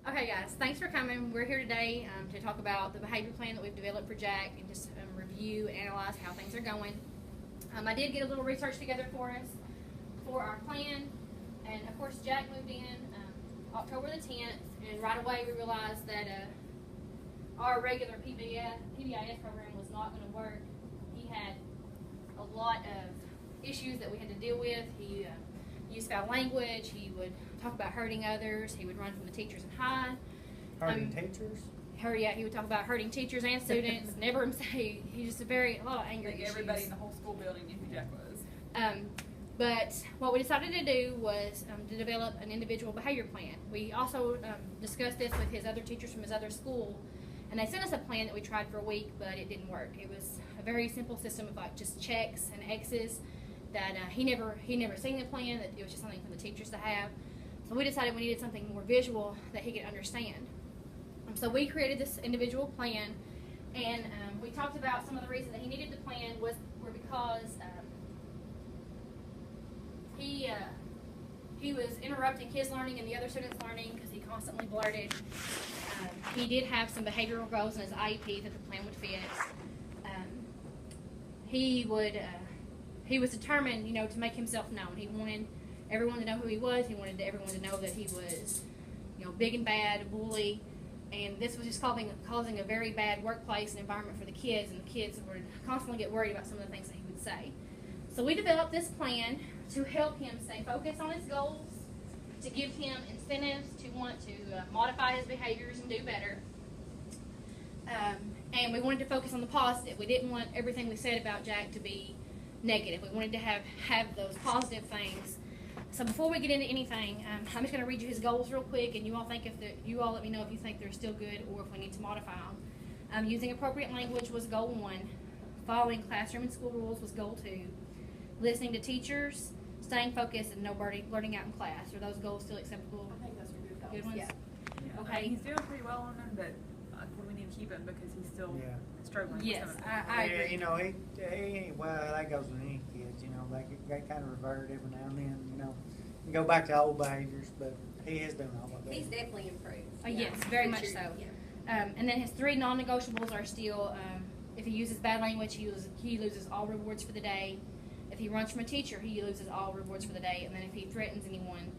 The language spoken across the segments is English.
Okay, guys, thanks for coming. We're here today to talk about the behavior plan that we've developed for Jack and just review, analyze how things are going. I did get a little research together for us for our plan, and of course, Jack moved in October the 10th, and right away we realized that our regular PBIS program was not going to work. He had a lot of issues that we had to deal with. He used foul language. He would talk about hurting others. He would run from the teachers and hide. Hurting teachers? He would talk about hurting teachers and students. Never him say. He's just a lot of anger issues. Everybody in the whole school building knew who Jack was. But what we decided to do was to develop an individual behavior plan. We also discussed this with his other teachers from his other school, and they sent us a plan that we tried for a week, but it didn't work. It was a very simple system of like just checks and X's that he never seen the plan, that it was just something for the teachers to have. So we decided we needed something more visual that he could understand. So we created this individual plan, and we talked about some of the reasons that he needed the plan were because he was interrupting his learning and the other students' learning because he constantly blurted. He did have some behavioral goals in his IEP that the plan would fit. He was determined, to make himself known. He wanted everyone to know who he was. He wanted everyone to know that he was, big and bad, a bully, and this was just causing a very bad workplace and environment for the kids, and the kids would constantly get worried about some of the things that he would say. So we developed this plan to help him stay focused on his goals, to give him incentives to want to modify his behaviors and do better. And we wanted to focus on the positive. We didn't want everything we said about Jack to be negative. We wanted to have those positive things. So before we get into anything, I'm just going to read you his goals real quick, and you all let me know if you think they're still good or if we need to modify them. Using appropriate language was goal 1. Following classroom and school rules was goal 2. Listening to teachers, staying focused, and no blurting out in class. Are those goals still acceptable? I think those are good goals. Good ones? Yeah. Okay. He's doing pretty well on them, but we need to keep him because he's still struggling. Yes, with I agree. That goes with any kids, they kind of revert every now and then, and go back to old behaviors, but he is doing all of that. He's definitely improved. Yes, very much so. Yeah. And then his 3 non-negotiables are still, if he uses bad language, he loses all rewards for the day. If he runs from a teacher, he loses all rewards for the day. And then if he threatens anyone,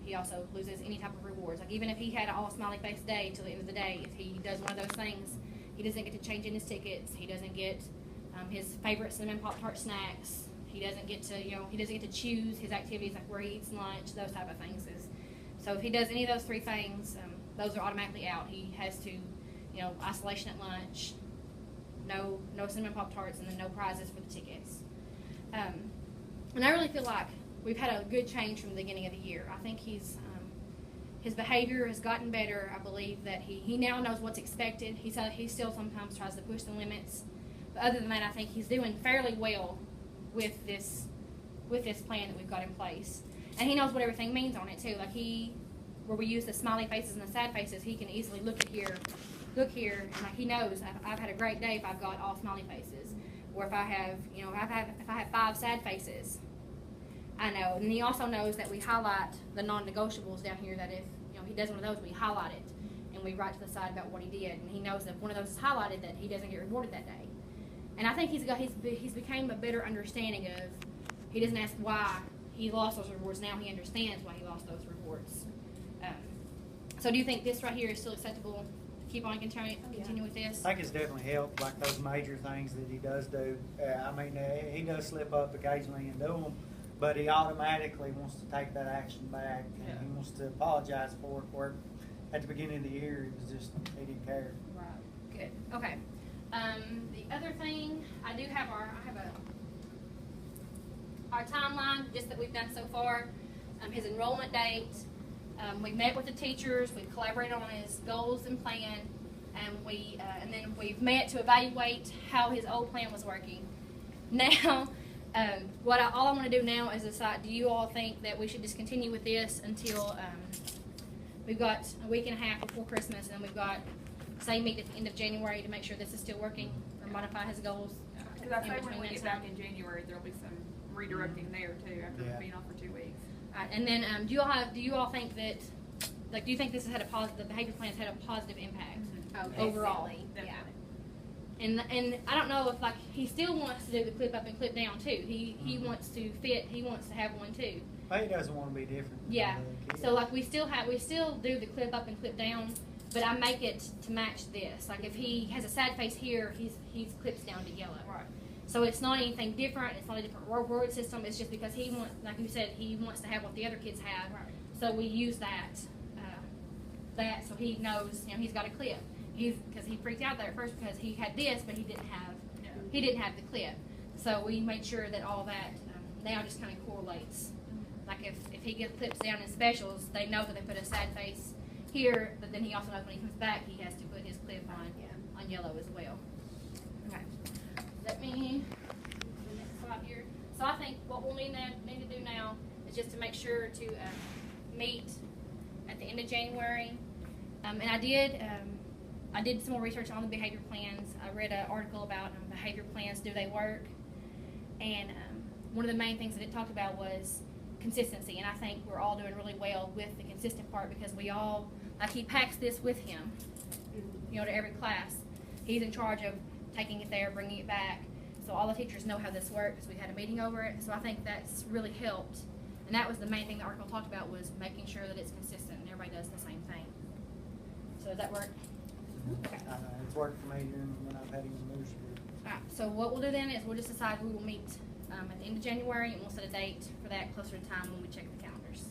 he also loses any type of rewards. Like even if he had an all smiley face day till the end of the day, if he does one of those things, he doesn't get to change in his tickets. He doesn't get his favorite cinnamon Pop-Tart snacks. He doesn't get to choose his activities, like where he eats lunch, those type of things. So if he does any of those 3 things, those are automatically out. He has to, isolation at lunch, no cinnamon Pop-Tarts, and then no prizes for the tickets. And I really feel like we've had a good change from the beginning of the year. I think his behavior has gotten better. I believe that he now knows what's expected. He still sometimes tries to push the limits. But other than that, I think he's doing fairly well with this plan that we've got in place. And he knows what everything means on it too. Like where we use the smiley faces and the sad faces, he can easily look here, and like he knows I've had a great day if I've got all smiley faces. Or if I have, if I have 5 sad faces, I know. And he also knows that we highlight the non-negotiables down here. That if he does one of those, we highlight it and we write to the side about what he did. And he knows that if one of those is highlighted, that he doesn't get rewarded that day. And I think he's became a better understanding of. He doesn't ask why he lost those rewards. Now he understands why he lost those rewards. So do you think this right here is still acceptable? Keep on continue with this? I think it's definitely helped, like those major things that he does do. He does slip up occasionally and do them, but he automatically wants to take that action back, and he wants to apologize for it, where at the beginning of the year, he didn't care. Right. Good. Okay. The other thing, I have our timeline, just that we've done so far, his enrollment date. We met with the teachers. We collaborated on his goals and plan, and then we've met to evaluate how his old plan was working. Now, all I want to do now is decide: do you all think that we should just continue with this until we've got a week and a half before Christmas, and we've got meet at the end of January to make sure this is still working, or modify his goals? Because I say when we get back in January, there'll be some redirecting there too after being off for 2 weeks. And then do you all think that like, do you think this has had a positive, the behavior plan's had a positive impact? Oh, Overall. definitely, yeah. Definitely. And I don't know if, like, he still wants to do the clip up and clip down too. He wants to fit, he wants to have one too. He doesn't want to be different. than Yeah, the other kids. so like we still do the clip up and clip down, but I make it to match this. Like if he has a sad face here, he's clips down to yellow. Right. So it's not anything different. It's not a different reward system. It's just because he wants, like you said, he wants to have what the other kids have. Right. So we use that, so he knows, you know, he's got a clip. Because he freaked out there at first because he had this, but he didn't have the clip. So we made sure that all that now just kind of correlates. Like if he gets clips down in specials, they know that they put a sad face here, but then he also knows when he comes back, he has to put his clip on yellow as well. Okay. Let me the next slide here. So I think what we'll need to do now is just to make sure to meet at the end of January. And I did some more research on the behavior plans. I read an article about behavior plans. Do they work? And one of the main things that it talked about was consistency. And I think we're all doing really well with the consistent part because we all, like he packs this with him, you know, to every class. He's in charge of taking it there, bringing it back. So all the teachers know how this works. We had a meeting over it. So I think that's really helped. And that was the main thing the article talked about was making sure that it's consistent and everybody does the same thing. So does that work? Okay. It's worked for me when I've had him in middle school. Alright, so what we'll do then is we'll just decide we will meet at the end of January and we'll set a date for that closer to time when we check the calendars.